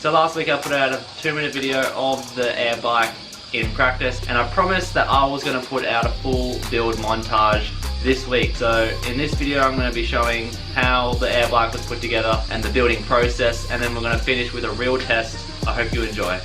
So last week I put out a 2-minute video of the air bike in practice, and I promised that I was going to put out a full build montage this week. So in this video I'm going to be showing how the air bike was put together and the building process, and then we're going to finish with a real test. I hope you enjoy.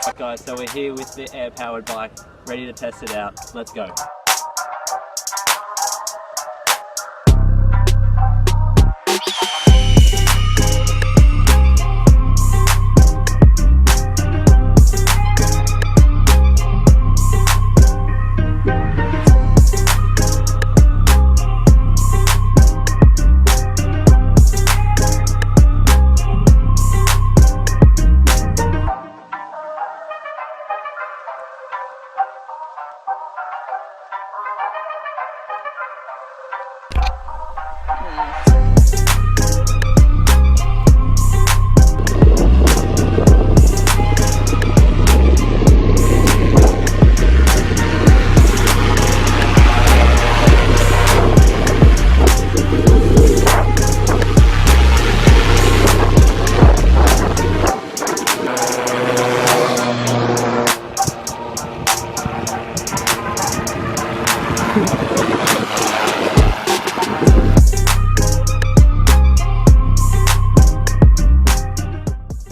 Alright guys, so we're here with the air powered bike, ready to test it out. Let's go.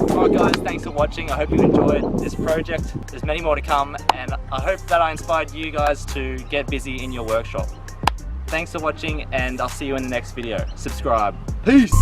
Alright guys, thanks for watching. I hope you enjoyed this project. There's many more to come, and I hope that I inspired you guys to get busy in your workshop. Thanks for watching, and I'll see you in the next video. Subscribe. Peace!